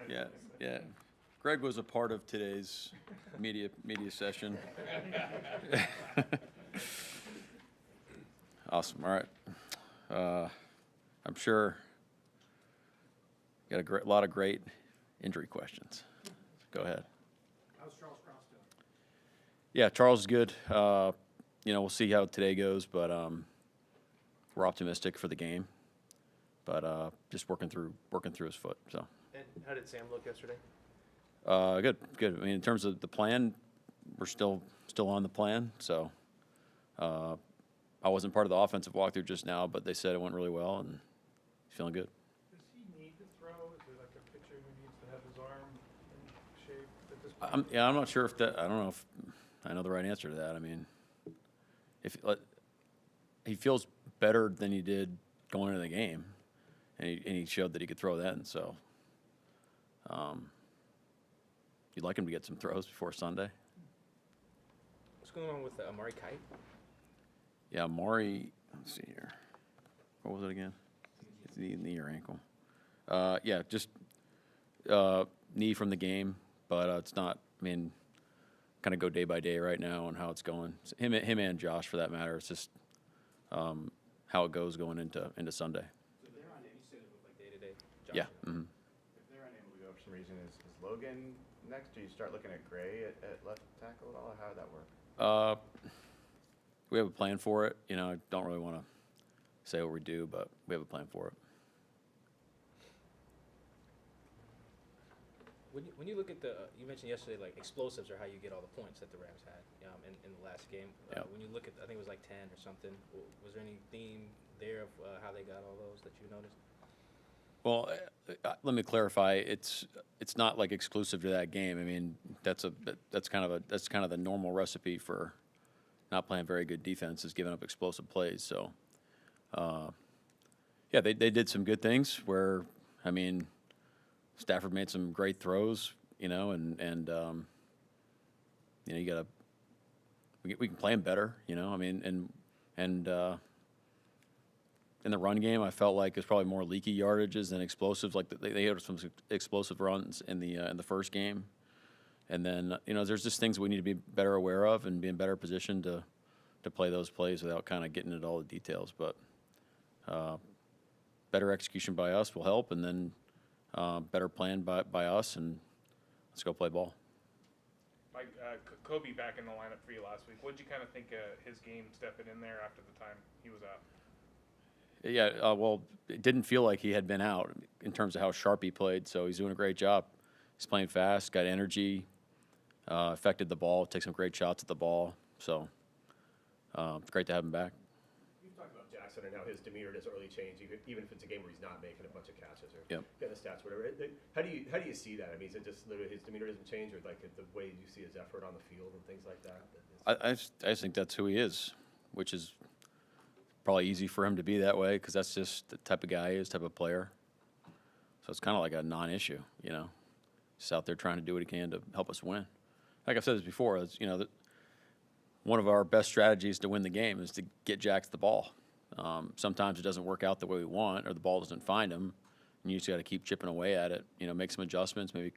Yeah, yeah. Greg was a part of today's media session. Awesome. All right. I'm sure got a lot of great injury questions. Go ahead. How's Charles Cross doing? Yeah, Charles is good. We'll see how today goes, but we're optimistic for the game. But just working through his foot. So. And how did Sam look yesterday? Good. I mean, in terms of the plan, we're still on the plan. So, I wasn't part of the offensive walkthrough just now, but they said it went really well, and he's feeling good. Does he need to throw? Is there like a pitcher who needs to have his arm in shape at this point? I'm not sure if that. I don't know if I know the right answer to that. I mean, if he feels better than he did going into the game, and he showed that he could throw then. So, you'd like him to get some throws before Sunday. What's going on with Amari Kight? Yeah, Amari. Let's see here. What was it again? It's knee or ankle. Yeah, just knee from the game, but it's not. I mean, kind of go day by day right now on how it's going. Him and Josh, for that matter. It's just how it goes going into Sunday. So they're on. You said it looked like day-to-day. Yeah. Mm-hmm. If they're unable to go for some reason, is Logan next? Do you start looking at Gray at left tackle at all? Or how would that work? We have a plan for it. I don't really want to say what we do, but we have a plan for it. When you look at you mentioned yesterday, like explosives are how you get all the points that the Rams had in the last game. Yep. When you look at, I think it was like 10 or something. Was there any theme there of how they got all those that you noticed? Well, let me clarify. It's not like exclusive to that game. I mean, that's kind of the normal recipe for not playing very good defense is giving up explosive plays. So, yeah, they did some good things where, I mean, Stafford made some great throws, and you gotta we can play them better, I mean, and in the run game, I felt like it's probably more leaky yardages than explosives. Like they had some explosive runs in the first game, and then there's just things we need to be better aware of and be in better position to play those plays without kind of getting into all the details. But better execution by us will help, and then better plan by us, and let's go play ball. Mike, Kobe back in the lineup for you last week. What did you kind of think of his game stepping in there after the time he was out? Yeah, well, it didn't feel like he had been out in terms of how sharp he played, so he's doing a great job. He's playing fast, got energy, affected the ball, takes some great shots at the ball, so great to have him back. You've talked about Jackson and how his demeanor doesn't really change, even if it's a game where he's not making a bunch of catches or getting the stats, whatever. How do you see that? I mean, is it just literally his demeanor doesn't change, or like the way you see his effort on the field and things like that? I just think that's who he is, which is probably easy for him to be that way because that's just the type of guy he is, type of player. So it's kind of like a non-issue, Just out there trying to do what he can to help us win. Like I've said this before, one of our best strategies to win the game is to get Jax the ball. Sometimes it doesn't work out the way we want, or the ball doesn't find him, and you just got to keep chipping away at it. Make some adjustments, maybe,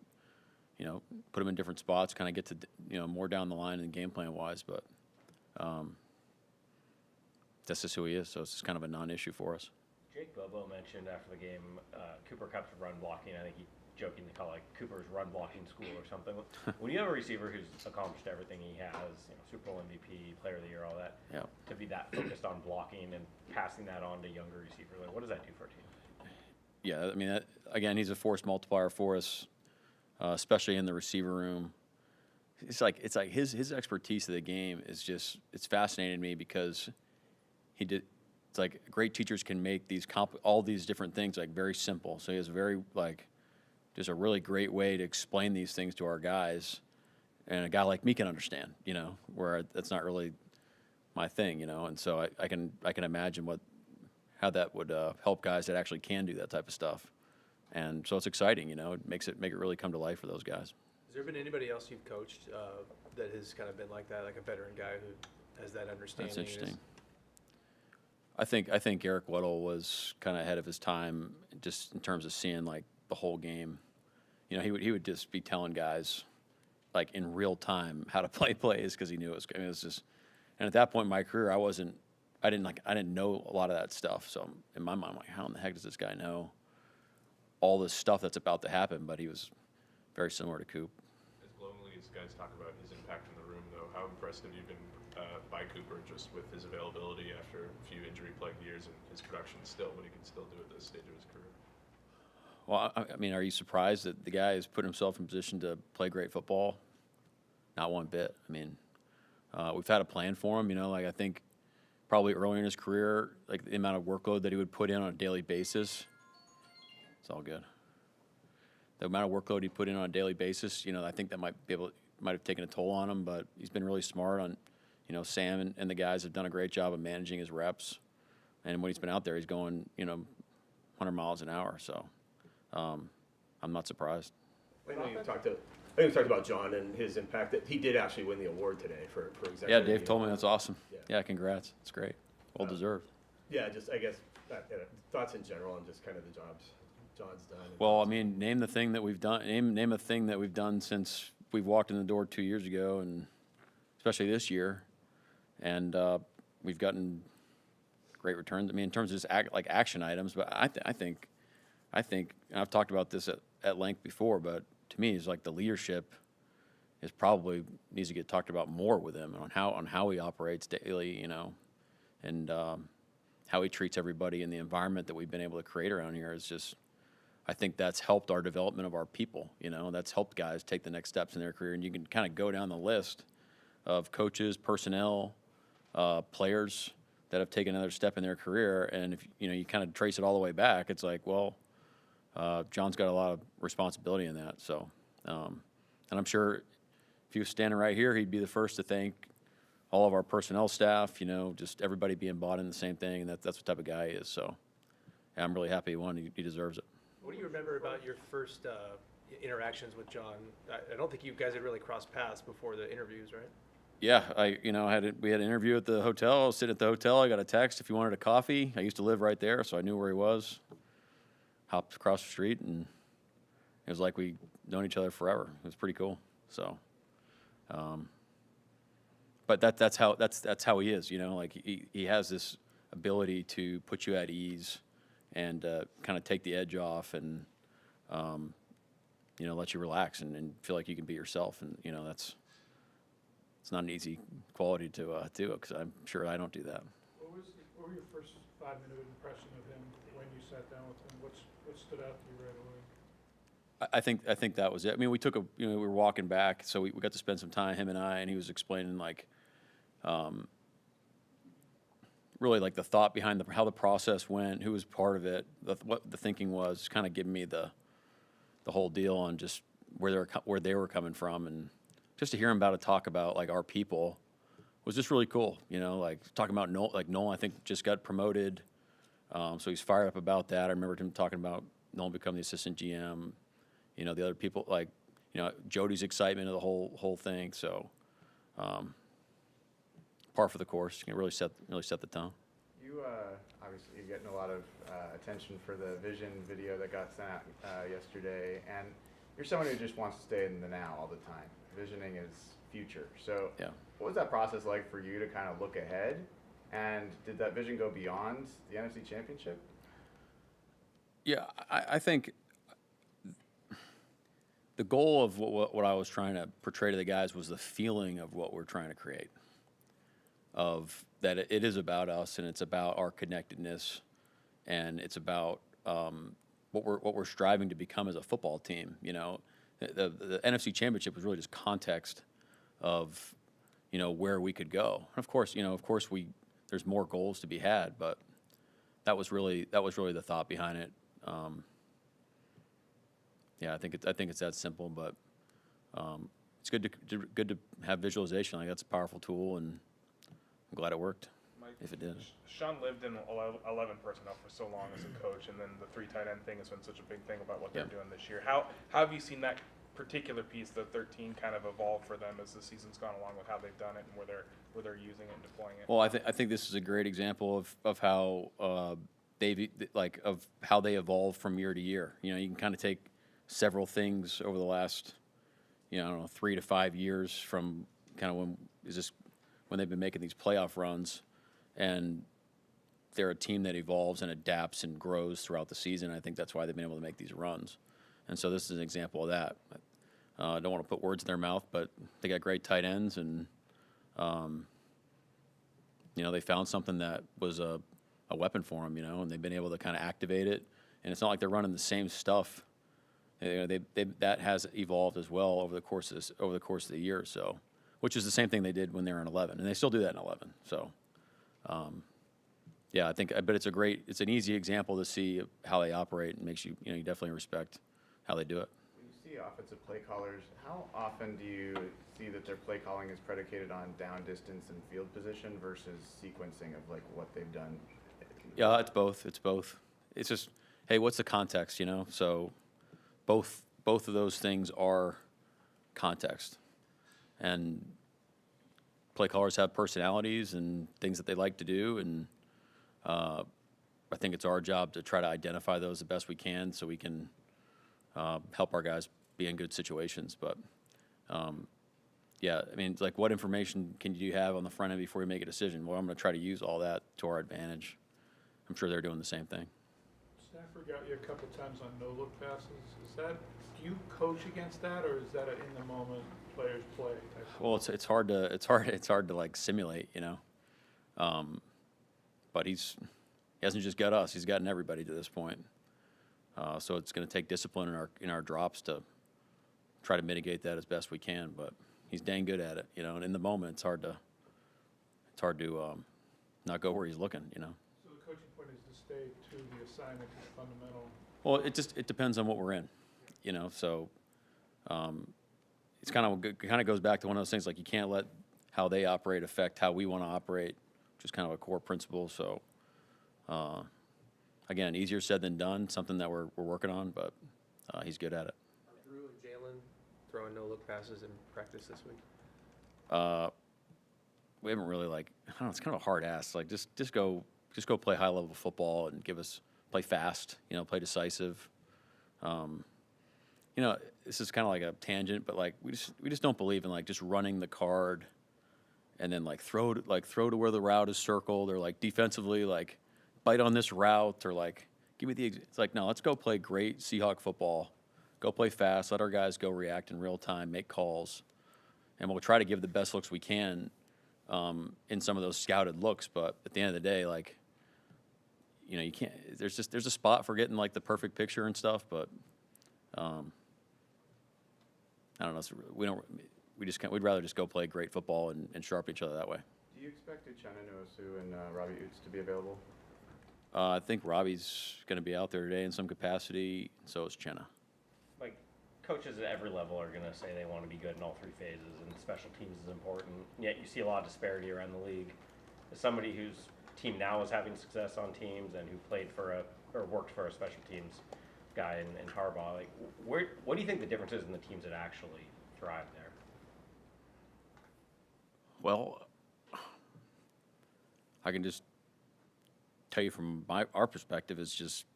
put him in different spots, kind of get to more down the line in game plan wise. But that's just who he is, so it's just kind of a non-issue for us. Jake Bobo mentioned after the game Cooper Kupp's run blocking. I think he jokingly called it like Cooper's run blocking school or something. When you have a receiver who's accomplished everything he has, Super Bowl MVP, Player of the Year, all that, to be that focused on blocking and passing that on to younger receivers, like, what does that do for a team? Yeah, I mean, again, he's a force multiplier for us, especially in the receiver room. It's like his expertise of the game is just it's fascinating to me because it's like great teachers can make all these different things like very simple. So he has just a really great way to explain these things to our guys, and a guy like me can understand, where that's not really my thing, and so I can imagine how that would help guys that actually can do that type of stuff, and so it's exciting, it make it really come to life for those guys. Has there been anybody else you've coached that has kind of been like that, like a veteran guy who has that understanding? That's interesting. I think Eric Weddle was kind of ahead of his time just in terms of seeing like the whole game. he would just be telling guys like in real time how to play plays because he knew it was just. And at that point in my career, I didn't know a lot of that stuff. So in my mind, I'm like, how in the heck does this guy know all this stuff that's about to happen? But he was very similar to Coop. As glowingly as guys talk about his impact in the room, though, how impressed have you been by Cooper just with his availability after a few injury-plagued years and his production still, what he can still do at this stage of his career? Well, I mean, are you surprised that the guy has put himself in position to play great football? Not one bit. I mean, we've had a plan for him. Like I think probably earlier in his career, like the amount of workload that he would put in on a daily basis. It's all good. The amount of workload he put in on a daily basis, I think that might have taken a toll on him. But he's been really smart on, Sam and the guys have done a great job of managing his reps. And when he's been out there, he's going, 100 miles an hour. So I'm not surprised. I know you talked about John and his impact. That he did actually win the award today for executive. Yeah, Dave told me that's awesome. Yeah. Yeah, congrats. It's great. Well deserved. Yeah, just I guess thoughts in general and just kind of the jobs John's done. Well, I mean, name the thing that we've done. Name a thing that we've done since we've walked in the door 2 years ago, and especially this year, and we've gotten great returns. I mean, in terms of just action items, but I think, and I've talked about this at length before, but to me, it's like the leadership is probably needs to get talked about more with him on how he operates daily, and how he treats everybody in the environment that we've been able to create around here is just. I think that's helped our development of our people. That's helped guys take the next steps in their career, and you can kind of go down the list of coaches, personnel, players that have taken another step in their career, and if you kind of trace it all the way back, it's like, well, John's got a lot of responsibility in that. So, and I'm sure if he was standing right here, he'd be the first to thank all of our personnel staff. Just everybody being bought in the same thing, and that's what type of guy he is. So, yeah, I'm really happy he won. He deserves it. What do you remember about your first interactions with John? I don't think you guys had really crossed paths before the interviews, right? Yeah, we had an interview at the hotel. I was sitting at the hotel. I got a text if you wanted a coffee. I used to live right there, so I knew where he was. Hopped across the street, and it was like we'd known each other forever. It was pretty cool. So, but that's how he is. Like he has this ability to put you at ease and kind of take the edge off and, let you relax and feel like you can be yourself. And, it's not an easy quality to do because I'm sure I don't do that. What were your first 5-minute impression of him when you sat down with him? What stood out to you right away? I think that was it. I mean, we were walking back, so we got to spend some time, him and I, and he was explaining really like the thought behind how the process went, who was part of it, what the thinking was, kind of giving me the whole deal on just where they were coming from, and just to hear him talk about like our people was just really cool. Like talking about Nolan, I think just got promoted, so he's fired up about that. I remember him talking about Nolan becoming the assistant GM. The other people Jody's excitement of the whole thing. So. Par for the course. You can really set the tone. You obviously you're getting a lot of attention for the vision video that got sent out yesterday, and you're someone who just wants to stay in the now all the time. Visioning is future. So, yeah. What was that process like for you to kind of look ahead? And did that vision go beyond the NFC Championship? Yeah, I think the goal of what I was trying to portray to the guys was the feeling of what we're trying to create. Of that it is about us, and it's about our connectedness, and it's about what we're striving to become as a football team. The NFC Championship was really just context of where we could go. And of course there's more goals to be had, but that was really the thought behind it. Yeah, I think it's that simple, but it's good to have visualization. Like that's a powerful tool, and I'm glad it worked. Mike, if it did. Sean lived in 11 personnel for so long as a coach, and then the 3 tight end thing has been such a big thing about what they're doing this year. How have you seen that particular piece, the 13, kind of evolve for them as the season's gone along with how they've done it and where they're using it and deploying it? Well, I think this is a great example of how of how they evolve from year to year. You can kind of take several things over the last, I don't know, 3 to 5 years from kind of when they've been making these playoff runs, and they're a team that evolves and adapts and grows throughout the season. I think that's why they've been able to make these runs. And so this is an example of that. I don't want to put words in their mouth, but they got great tight ends, and they found something that was a weapon for them, and they've been able to kind of activate it. And it's not like they're running the same stuff. That has evolved as well over the course of the year. So, which is the same thing they did when they were in 11, and they still do that in 11. So, yeah, I bet it's an easy example to see how they operate, and makes you definitely respect how they do it. When you see offensive play callers, how often do you see that their play calling is predicated on down distance and field position versus sequencing of like what they've done? Yeah, it's both. It's just, hey, what's the context, So both of those things are context. And play callers have personalities and things that they like to do, and I think it's our job to try to identify those the best we can so we can help our guys be in good situations. But, yeah, I mean, like, what information can you have on the front end before you make a decision? Well, I'm going to try to use all that to our advantage. I'm sure they're doing the same thing. Stafford got you a couple times on no-look passes. Do you coach against that, or is that an in-the-moment players play type of Well, it's hard to like simulate, but he hasn't just got us; he's gotten everybody to this point. So it's going to take discipline in our drops to try to mitigate that as best we can. But he's dang good at it, And in the moment, it's hard to not go where he's looking, So the coaching point is to stay to the assignment is fundamental. Well, it depends on what we're in, So it's kind of goes back to one of those things, like, you can't let how they operate affect how we want to operate, which is kind of a core principle. So again, easier said than done. Something that we're working on, but he's good at it. Drew and Jalen throwing no-look passes in practice this week? We haven't really, I don't know, it's kind of a hard ask. Like, just go play high-level football and play fast, play decisive. This is kind of like a tangent, but we just don't believe in just running the card and then throw to where the route is circled, or defensively bite on this route, or give me the. It's no, let's go play great Seahawk football. Go play fast. Let our guys go react in real time, make calls, and we'll try to give the best looks we can in some of those scouted looks. But at the end of the day, you can't. There's a spot for getting the perfect picture and stuff, but I don't know. We'd rather just go play great football and sharpen each other that way. Do you expect Uchenna Nwosu and Robbie Oots to be available? I think Robbie's going to be out there today in some capacity. So is Chenna. Coaches at every level are going to say they want to be good in all three phases, and special teams is important. Yet you see a lot of disparity around the league. As somebody whose team now is having success on teams and who played for or worked for a special teams guy in Harbaugh, what do you think the difference is in the teams that actually thrive there? Well, I can just tell you from our perspective, it's just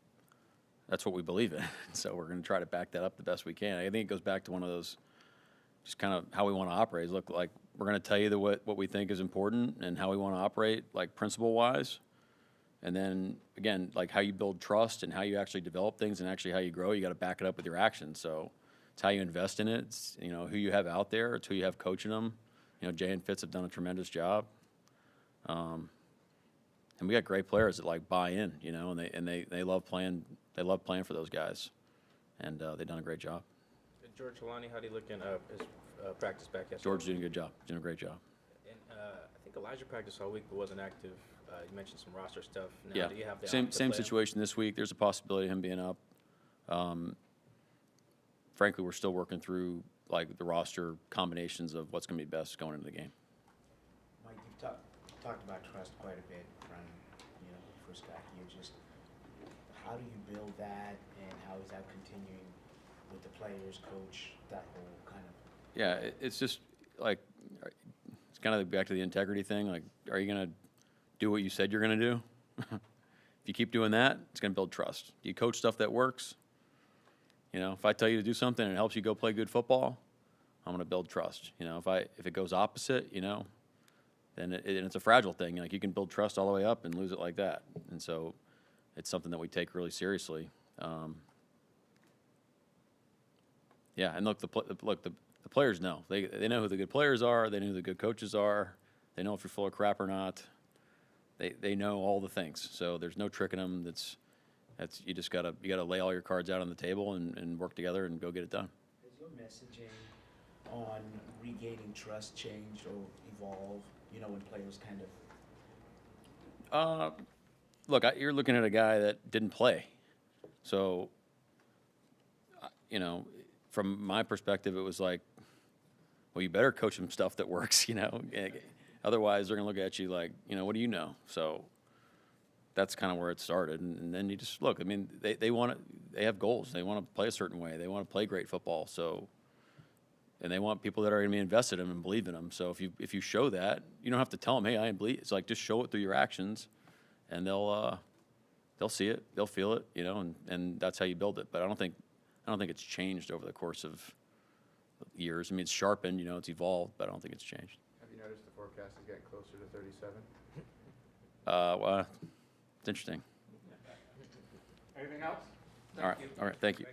that's what we believe in. So we're going to try to back that up the best we can. I think it goes back to one of those, just kind of how we want to operate. Look, we're going to tell you what we think is important and how we want to operate, principle-wise. And then, again, how you build trust and how you actually develop things and actually how you grow, you got to back it up with your actions. So it's how you invest in it. It's, who you have out there. It's who you have coaching them. Jay and Fitz have done a tremendous job. And we got great players that buy in, and they love playing. They love playing for those guys, and they've done a great job. George Holani, how do you look in his practice back yesterday? George's doing a good job. Doing a great job. And I think Elijah practiced all week but wasn't active. You mentioned some roster stuff. Now, Yeah. do you have the Same play situation this week. There's a possibility of him being up. Frankly, we're still working through the roster combinations of what's going to be best going into the game. Mike, you've talked about trust quite a bit from the first guy here. Just how do you build that, and how is that continuing with the players, coach, that whole kind of? Yeah, it's just it's kind of back to the integrity thing. Are you going to do what you said you're going to do? If you keep doing that, it's going to build trust. Do you coach stuff that works? You know, if I tell you to do something and it helps you go play good football, I'm going to build trust. You know, if it goes opposite, you know, then it's a fragile thing. Like, you can build trust all the way up and lose it like that. And so it's something that we take really seriously. Yeah, and look, the players know. They know who the good players are. They know who the good coaches are. They know if you're full of crap or not. They know all the things. So there's no tricking them. That's you just gotta lay all your cards out on the table and work together and go get it done. Has your messaging on regaining trust change or evolve? You know, when players kind of. Look, you're looking at a guy that didn't play, so you know, from my perspective, it was like, well, you better coach them stuff that works. You know, otherwise they're gonna look at you like, you know, what do you know? So that's kind of where it started, and then you just look. I mean, they have goals. They want to play a certain way. They want to play great football. So. And they want people that are going to be invested in them and believe in them. So if you show that, you don't have to tell them, hey, I believe. It's like, just show it through your actions, and they'll see it, they'll feel it, you know, and that's how you build it. But I don't think it's changed over the course of years. I mean, it's sharpened, you know, it's evolved, but I don't think it's changed. Have you noticed the forecast is getting closer to 37? Well, it's interesting. Anything else? All right, thank you.